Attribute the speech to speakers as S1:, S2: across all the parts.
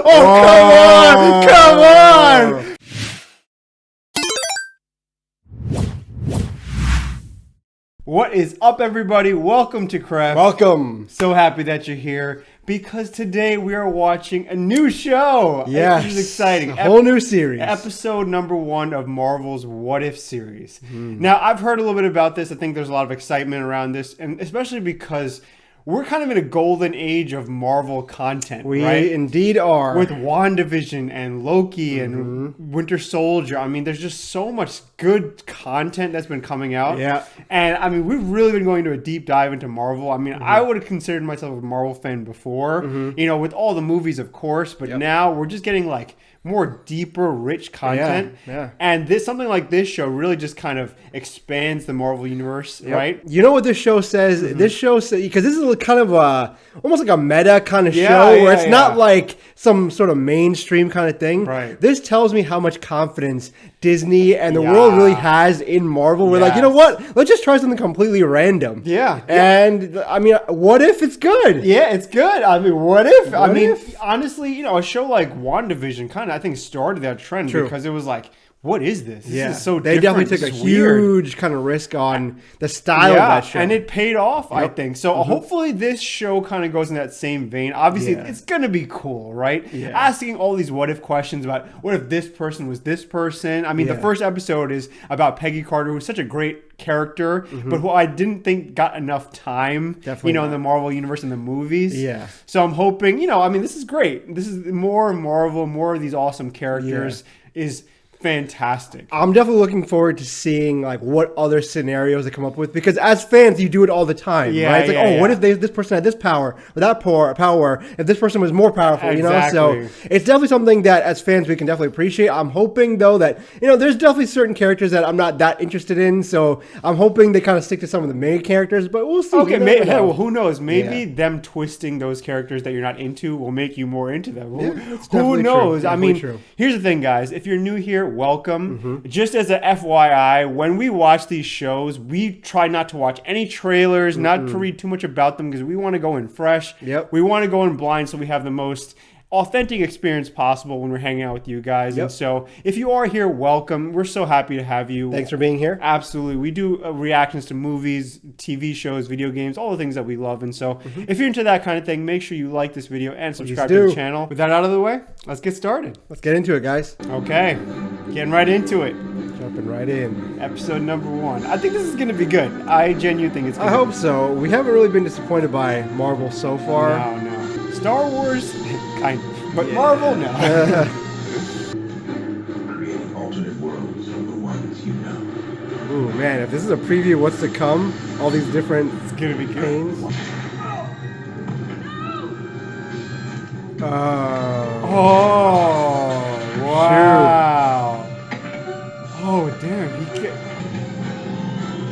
S1: Oh, come on! What is up, everybody? Welcome to Craft.
S2: Welcome.
S1: So happy that you're here because today we are watching a new show.
S2: Yes.
S1: This is exciting.
S2: A whole new series.
S1: Episode number 1 of Marvel's What If series. Now, I've heard a little bit about this. I think there's a lot of excitement around this, and especially because we're kind of in a golden age of Marvel content,
S2: We
S1: right?
S2: indeed are.
S1: With WandaVision and Loki and Winter Soldier. I mean, there's just so much good content that's been coming out.
S2: Yeah.
S1: And I mean, we've really been going to a deep dive into Marvel. I mean, I would have considered myself a Marvel fan before, you know, with all the movies, of course. But now we're just getting like more deeper, rich content.
S2: Yeah.
S1: And something like this show really just kind of expands the Marvel universe, right?
S2: You know what this show says? This show says, because this is kind of almost like a meta kind of
S1: Yeah,
S2: show where
S1: yeah,
S2: it's not like some sort of mainstream kind of thing.
S1: Right.
S2: This tells me how much confidence Disney and the world really has in Marvel. We're like, you know what? Let's just try something completely random.
S1: Yeah.
S2: And I mean, what if it's good?
S1: Yeah, it's good. I mean, what if?
S2: What
S1: I mean,
S2: if?
S1: honestly, you know, a show like WandaVision kind of, I think, started that trend because it was like, what is this? This is so
S2: They
S1: different.
S2: definitely took a
S1: This is weird.
S2: huge kind of risk on the style of that show.
S1: And it paid off, I think. So hopefully this show kind of goes in that same vein. Obviously, it's going to be cool, right?
S2: Yeah.
S1: Asking all these what if questions about what if this person was this person. I mean, the first episode is about Peggy Carter, who's such a great character, but who I didn't think got enough time,
S2: Definitely
S1: you know,
S2: not.
S1: in the Marvel universe and the movies.
S2: Yeah.
S1: So I'm hoping, you know, I mean, this is great. This is more Marvel, more of these awesome characters is fantastic.
S2: I'm definitely looking forward to seeing like what other scenarios they come up with, because as fans you do it all the time, right? It's like, what if this person had this power or that power if this person was more powerful, you know? So it's definitely something that as fans we can definitely appreciate. I'm hoping though that, you know, there's definitely certain characters that I'm not that interested in, so I'm hoping they kind of stick to some of the main characters, but we'll see.
S1: Okay, well, who knows? Maybe them twisting those characters that you're not into will make you more into them. Who knows?
S2: True.
S1: I mean,
S2: true.
S1: Here's the thing, guys. If you're new here, welcome. Just as a FYI, when we watch these shows, we try not to watch any trailers, not to read too much about them, because we want to go in fresh. We want to go in blind so we have the most authentic experience possible when we're hanging out with you guys. And so if you are here, welcome. We're so happy to have you.
S2: Thanks for being here.
S1: Absolutely. We do reactions to movies, TV shows, video games, all the things that we love. And so if you're into that kind of thing, make sure you like this video and subscribe to the channel. With that out of the way, let's get started.
S2: Let's get into it, guys.
S1: Okay. Getting right into it.
S2: Jumping right in.
S1: Episode number 1. I think this is going to be good. I genuinely think it's going
S2: I
S1: to
S2: hope so. We haven't really been disappointed by Marvel so far.
S1: No. Star Wars, kind of. But Marvel, no.
S3: Creating alternate worlds from the ones you know.
S2: Ooh, man, if this is a preview of what's to come, all these different
S1: It's going to be good.
S2: pains.
S1: Oh, wow. Oh, damn. He can.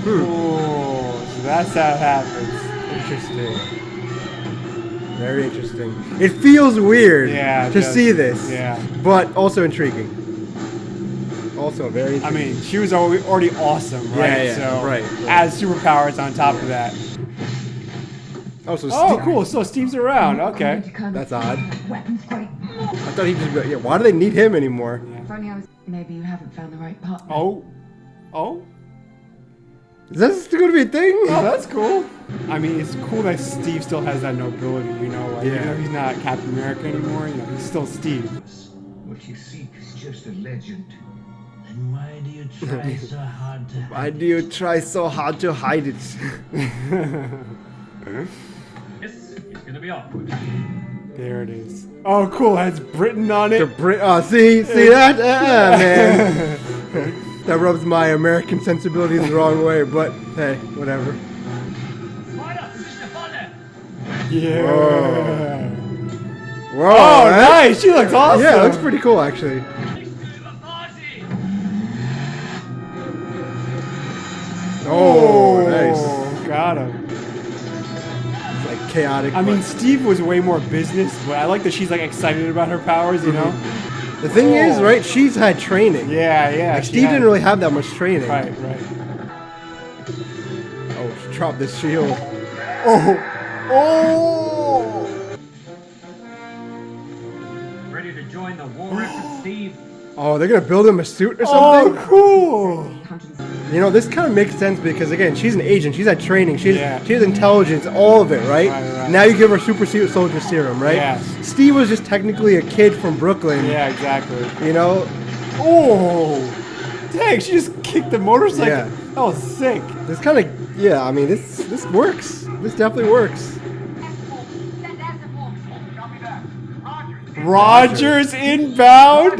S1: Oh, so that's how it happens.
S2: Interesting. Very interesting. It feels weird to see this, but also intriguing. Also very interesting.
S1: I mean, she was already awesome, right?
S2: Yeah,
S1: so
S2: right.
S1: Adds superpowers on top of that.
S2: Oh, so
S1: Cool. So Steve's around. Okay.
S2: That's odd. I thought he just. Why do they need him anymore?
S4: Maybe you haven't found the right partner.
S1: Oh.
S2: Is this going to be a thing?
S1: Oh, that's cool. I mean, it's cool that Steve still has that nobility, you know? Like, even though he's not Captain America anymore, you know, he's still Steve.
S3: What you seek is just a legend.
S5: Then why do you try so hard to hide
S2: Why do you try so hard to hide it?
S5: This is gonna be awkward.
S1: There it is. Oh, cool. Has Britain on it.
S2: See that? Man. That rubs my American sensibilities the wrong way, but hey, whatever.
S1: Yeah.
S2: Whoa,
S1: Oh, nice. She looks awesome.
S2: Yeah, it looks pretty cool, actually. Oh, nice.
S1: Got him.
S2: It's like chaotic.
S1: I mean, Steve was way more business, but I like that she's like excited about her powers, you know?
S2: the thing is, right, she's had training.
S1: Yeah.
S2: Like, Steve didn't really have that much training.
S1: Right.
S2: Oh, she dropped this shield.
S1: Oh!
S5: Ready to join the war effort, Steve?
S2: Oh, they're gonna build him a suit or
S1: Oh,
S2: something.
S1: cool.
S2: You know, this kind of makes sense because again, she's an agent. She's had training. She
S1: Yeah.
S2: has intelligence. All of it, right?
S1: Right.
S2: Now you give her super soldier serum, right?
S1: Yes.
S2: Steve was just technically a kid from Brooklyn.
S1: Yeah, exactly.
S2: You know.
S1: Oh, dang! She just kicked the motorcycle.
S2: Yeah.
S1: That was sick.
S2: This kind of yeah. I mean, this works. This definitely works.
S1: Rogers inbound.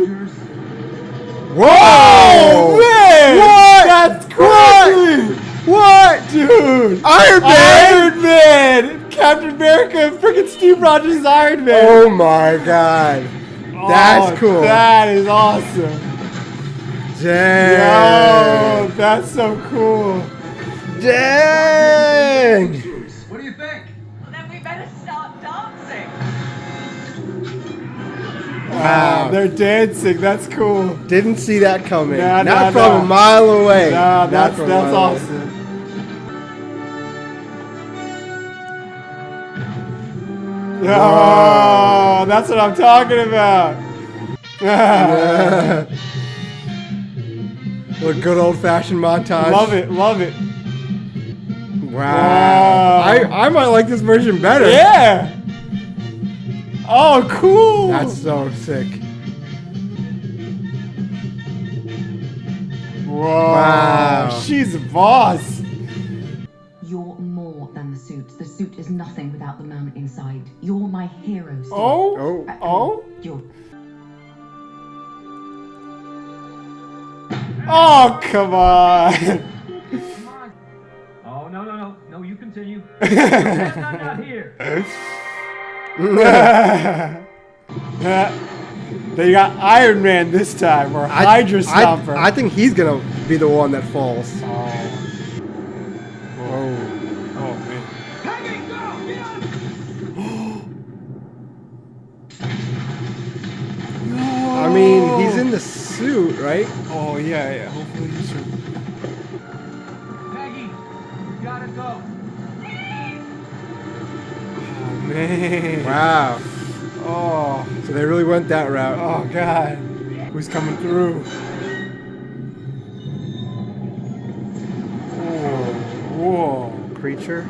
S2: Whoa!
S1: Oh, man!
S2: What?
S1: That's crazy!
S2: What?
S1: Dude!
S2: Iron Man!
S1: Iron Man! Captain America, freaking Steve Rogers is Iron Man!
S2: Oh my god. That's
S1: Oh,
S2: cool.
S1: That is awesome.
S2: Dang.
S1: Yo, that's so cool.
S2: Dang.
S5: What do you think?
S4: Then we better start dancing.
S2: Wow.
S1: They're dancing. That's cool.
S2: Didn't see that coming.
S1: Nah,
S2: Not
S1: nah,
S2: from
S1: nah.
S2: a mile away.
S1: Nah,
S2: Not
S1: that's
S2: from a mile away.
S1: awesome. Oh, that's what I'm talking about.
S2: A good old-fashioned montage.
S1: Love it, love it.
S2: Wow. I might like this version better.
S1: Yeah. Oh, cool.
S2: That's so sick.
S1: Whoa.
S2: Wow.
S1: She's a boss.
S4: You're more than the suit. The suit is nothing without the man inside. You're my hero, Steve.
S1: Oh. Oh.
S4: You're...
S1: Oh, come on.
S5: Come on. Oh, no, you continue. not here.
S1: They got Iron Man this time, or Hydra Stomper.
S2: I think he's gonna be the one that falls.
S1: Oh, man.
S5: Peggy, go! Get on!
S2: I mean, he's in the suit, right?
S1: Oh, yeah. Hopefully he's sure.
S5: Peggy, you gotta go.
S1: Oh, man.
S2: Wow.
S1: Oh.
S2: So they really went that route.
S1: Oh, God. Who's coming through? Whoa.
S2: Creature.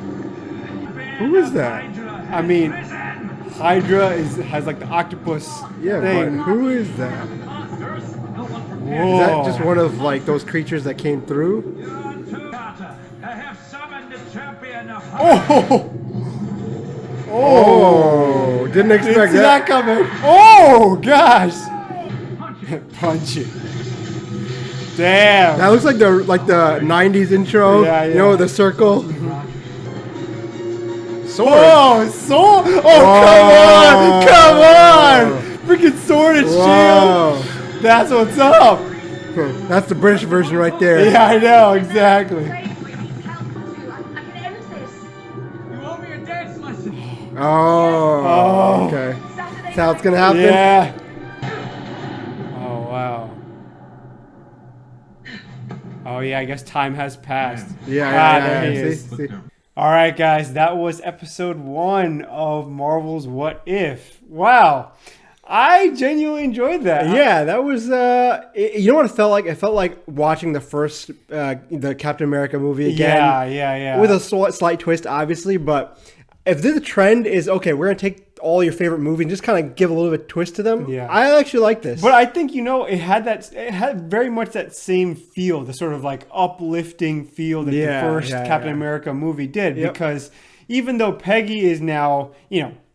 S2: Who is that?
S1: I mean, Hydra has like the octopus
S2: Yeah,
S1: thing.
S2: but who is that?
S1: Whoa.
S2: Is that just one of like those creatures that came through?
S5: I have summoned the champion of
S1: Oh!
S2: Oh, didn't expect
S1: Didn't see
S2: that.
S1: that coming. Oh, gosh. Punch it. Damn.
S2: That looks like the '90s intro.
S1: Yeah,
S2: You know,
S1: yeah.
S2: the circle. Sword.
S1: Oh, sword! Oh,
S2: Whoa.
S1: come on! Freaking sword and
S2: Whoa.
S1: shield! That's what's up!
S2: That's the British version right there.
S1: Yeah, I know, exactly.
S5: You owe me a dance lesson.
S2: Oh. Okay. That's how it's gonna happen.
S1: Yeah. Oh, wow. Oh, yeah, I guess time has passed.
S2: Yeah.
S1: There he
S2: See?
S1: is.
S2: See?
S1: All right, guys, that was episode 1 of Marvel's What If. Wow. I genuinely enjoyed that.
S2: Yeah, that was. You know what it felt like? It felt like watching the first, the Captain America movie again.
S1: Yeah.
S2: With a slight twist, obviously. But if the trend is okay, we're gonna take all your favorite movies and just kind of give a little bit of twist to them.
S1: Yeah.
S2: I actually like this.
S1: But I think, it had very much that same feel, the sort of like uplifting feel that the first Captain America movie did.
S2: Yep.
S1: Because even though Peggy is now,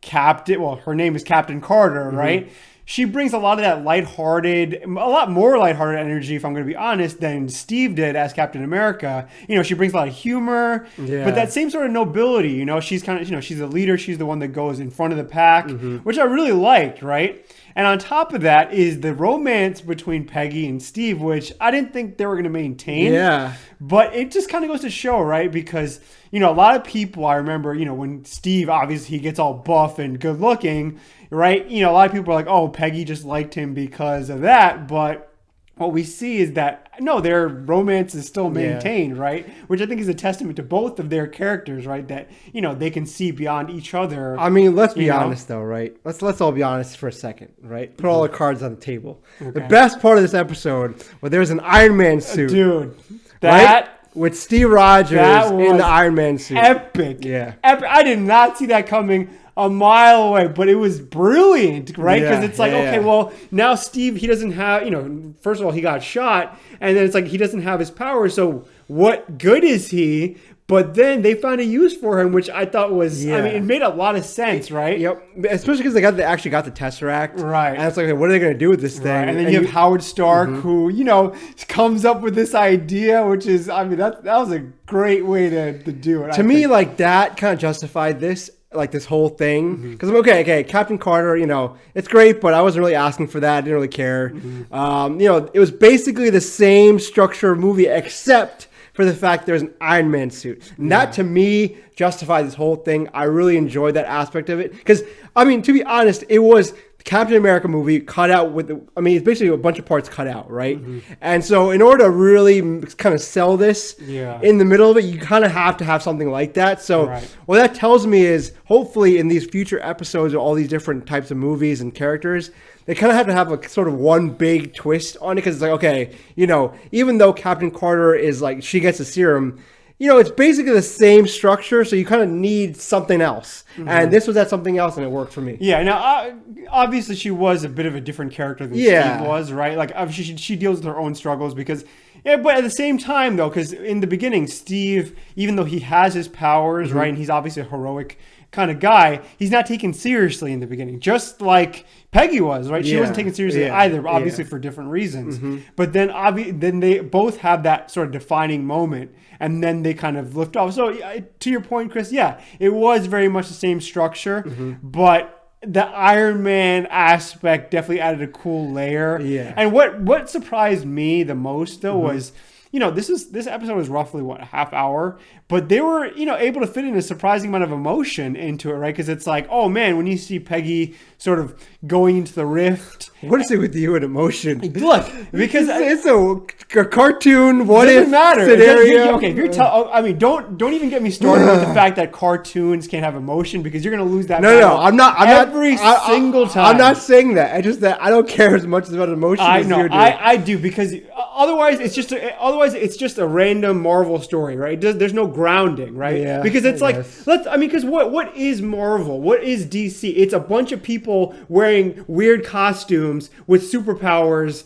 S1: Captain, well, her name is Captain Carter, right? She brings a lot of that lighthearted, a lot more lighthearted energy, if I'm going to be honest, than Steve did as Captain America. She brings a lot of humor, but that same sort of nobility. She's kind of, she's the leader. She's the one that goes in front of the pack, which I really liked, right? And on top of that is the romance between Peggy and Steve, which I didn't think they were going to maintain.
S2: Yeah.
S1: But it just kind of goes to show, right? Because, a lot of people, I remember, when Steve, obviously, he gets all buff and good looking, right? A lot of people are like, oh, Peggy just liked him because of that. But what we see is that no, their romance is still maintained, right? Which I think is a testament to both of their characters, right? That they can see beyond each other.
S2: I mean, let's be honest though, right? Let's all be honest for a second, right? Put all the cards on the table. Okay. The best part of this episode, well, there's an Iron Man suit,
S1: dude.
S2: Right? With Steve Rogers in the Iron Man suit.
S1: Epic.
S2: Yeah.
S1: Epic. I did not see that coming a mile away, but it was brilliant, right? Because it's like, okay, well, now Steve, he doesn't have, first of all, he got shot, and then it's like he doesn't have his power, so what good is he? But then they found a use for him, which I thought was, I mean, it made a lot of sense, right?
S2: Yep. Especially because they actually got the Tesseract.
S1: Right.
S2: And it's like, okay, what are they going to do with this thing?
S1: Right. And then you have Howard Stark, who, comes up with this idea, which is, I mean, that was a great way to do it.
S2: To me, like, that kind of justified this. Like this whole thing, because I'm okay, Captain Carter, it's great, but I wasn't really asking for that. I didn't really care. It was basically the same structure of movie, except for the fact there's an Iron Man suit. And that, to me, justified this whole thing. I really enjoyed that aspect of it. Because, I mean, to be honest, it was Captain America movie cut out with, it's basically a bunch of parts cut out, right? And so in order to really kind of sell this in the middle of it, you kind of have to have something like that. So what that tells me is hopefully in these future episodes of all these different types of movies and characters, they kind of have to have a sort of one big twist on it. Because it's like, okay, even though Captain Carter is like, she gets a serum, it's basically the same structure, so you kind of need something else. And this was that something else, and it worked for me.
S1: Yeah, now, obviously, she was a bit of a different character than Steve was, right? Like, she deals with her own struggles because... Yeah, but at the same time, though, because in the beginning, Steve, even though he has his powers, right, and he's obviously a heroic kind of guy, he's not taken seriously in the beginning, just like Peggy was, right? She wasn't taken seriously either, obviously for different reasons. But then they both have that sort of defining moment, and then they kind of lift off. So to your point, Chris, it was very much the same structure, but the Iron Man aspect definitely added a cool layer.
S2: Yeah.
S1: And what surprised me the most though was, this episode was roughly a half hour, but they were, able to fit in a surprising amount of emotion into it, right? Because it's like, oh man, when you see Peggy sort of going into the rift.
S2: What is it with you and emotion?
S1: Look, because
S2: it's a cartoon. What
S1: doesn't
S2: if
S1: matter
S2: scenario?
S1: Okay, if you're don't even get me started with the fact that cartoons can't have emotion, because you're going to lose that.
S2: No, I'm not.
S1: Every single time.
S2: I'm not saying that. It's just that I don't care as much about emotion.
S1: I know. I do, because otherwise it's just a random Marvel story, right? There's no grounding, right?
S2: Yeah.
S1: Because it's like because what is Marvel? What is DC? It's a bunch of people wearing weird costumes with superpowers,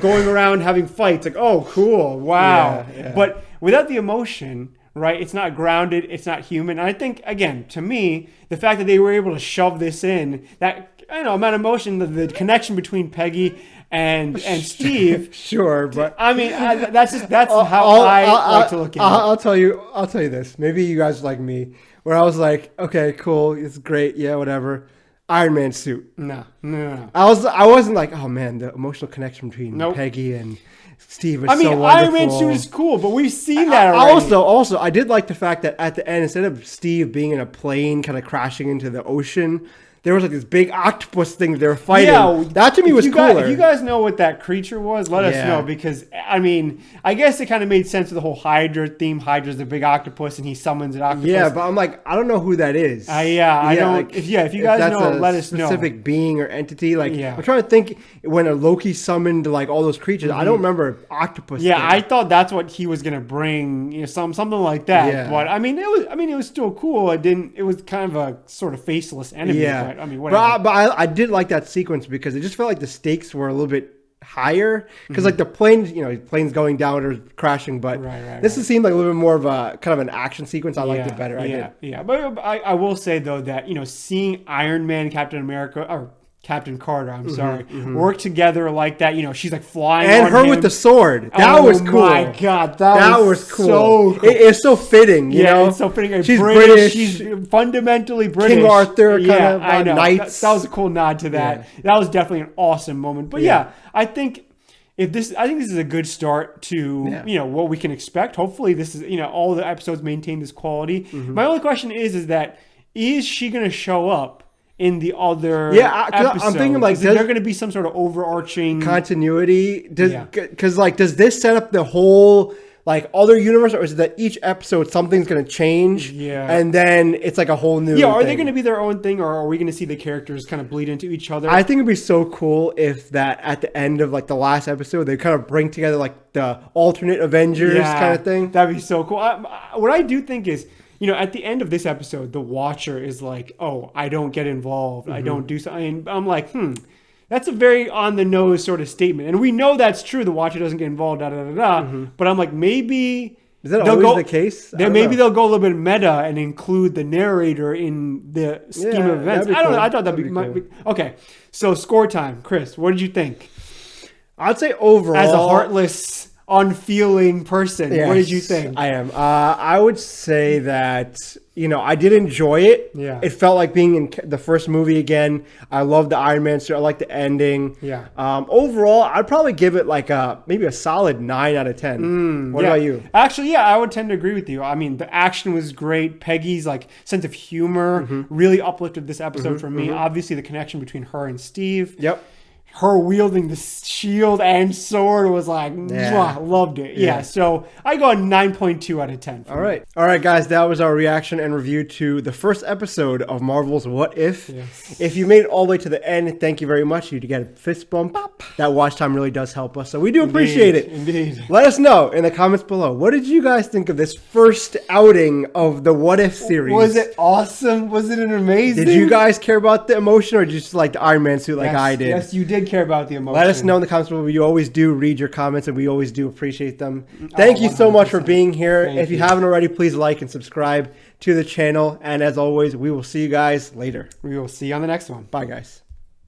S1: going around having fights. Like, oh, cool, wow. Yeah. But without the emotion, right? It's not grounded. It's not human. And I think, again, to me, the fact that they were able to shove this in, that amount of emotion, the connection between Peggy and Steve.
S2: Sure, but
S1: I mean, that's how I like to look at it.
S2: I'll tell you this. Maybe you guys like me, where I was like, okay, cool, it's great, yeah, whatever. Iron Man suit.
S1: No.
S2: I wasn't like, oh man, the emotional connection between Peggy and Steve is so wonderful.
S1: Iron Man suit is cool, but we've seen that already.
S2: Also, I did like the fact that at the end, instead of Steve being in a plane kind of crashing into the ocean, there was like this big octopus thing that they were fighting. Yeah, that to me was cooler.
S1: If you guys know what that creature was, let us know, because I mean, I guess it kind of made sense with the whole Hydra theme. Hydra's the big octopus, and he summons an octopus.
S2: Yeah, but I'm like, I don't know who that is.
S1: I don't. Like, if you guys know, let us know.
S2: Specific being or entity. Like, I'm trying to think when a Loki summoned like all those creatures. I don't remember octopus.
S1: Yeah, thing. I thought that's what he was gonna bring. Something like that. Yeah. But I mean, it was still cool. It was kind of a sort of faceless enemy.
S2: Yeah.
S1: But, I mean, whatever.
S2: But I did like that sequence because it just felt like the stakes were a little bit higher, because like the plane's going down or crashing, but this seemed like a little bit more of a kind of an action sequence. I liked it better.
S1: Yeah. But I will say though that seeing Iron Man, Captain America, or Captain Carter, I'm sorry, work together like that. She's like flying,
S2: and
S1: on
S2: her
S1: him.
S2: with the sword. That was cool.
S1: Oh my god, that was cool.
S2: So cool. It's so fitting.
S1: It's so fitting.
S2: She's British.
S1: She's fundamentally British.
S2: King Arthur kind of
S1: I know.
S2: knights.
S1: That was a cool nod to that. Yeah. That was definitely an awesome moment. But I think this is a good start to what we can expect. Hopefully, this is all the episodes maintain this quality. My only question is she going to show up in the other
S2: I'm thinking like,
S1: is there going to be some sort of overarching
S2: continuity? Because like, does this set up the whole like other universe, or is it that each episode something's going to change?
S1: Yeah,
S2: and then it's like a whole new.
S1: Yeah, are
S2: thing.
S1: they going to be their own thing, or are we going to see the characters kind of bleed into each other?
S2: I think it'd be so cool if that at the end of like the last episode they kind of bring together like the alternate Avengers kind of thing.
S1: That'd be so cool. What I do think is, you know, at the end of this episode, the Watcher is like, "Oh, I don't get involved. I don't do something." I'm like, that's a very on the nose sort of statement, and we know that's true. The Watcher doesn't get involved, But I'm like, maybe
S2: is that always the case?
S1: Maybe they'll go a little bit meta and include the narrator in the scheme of events. I don't know. I thought that'd be cool. Okay. So score time, Chris. What did you think?
S2: I'd say overall,
S1: as a heartless, unfeeling person, what did you think?
S2: I am. I would say that, you know, I did enjoy it.
S1: Yeah.
S2: It felt like being in the first movie again. I love the Iron Man suit. I like the ending.
S1: Yeah.
S2: Overall, I'd probably give it like maybe a solid 9 out of 10. What about you?
S1: Actually, I would tend to agree with you. I mean, the action was great. Peggy's like sense of humor really uplifted this episode for me. Obviously, the connection between her and Steve.
S2: Yep.
S1: Her wielding the shield and sword was like, mwah, loved it. Yeah, so I go a 9.2 out of 10.
S2: All right, guys, that was our reaction and review to the first episode of Marvel's What If.
S1: Yes.
S2: If you made it all the way to the end, thank you very much. You get a fist bump. That watch time really does help us, so we do appreciate it.
S1: Indeed.
S2: Let us know in the comments below. What did you guys think of this first outing of the What If series?
S1: Was it awesome? Was it amazing?
S2: Did you guys care about the emotion, or just like the Iron Man suit like I did?
S1: Yes, you did care about the emotion.
S2: Let us know in the comments below. We always do read your comments, and we always do appreciate them. Thank you so much for being here. If you haven't already, please like and subscribe to the channel. And as always, we will see you guys later.
S1: We will see you on the next one.
S2: Bye, guys.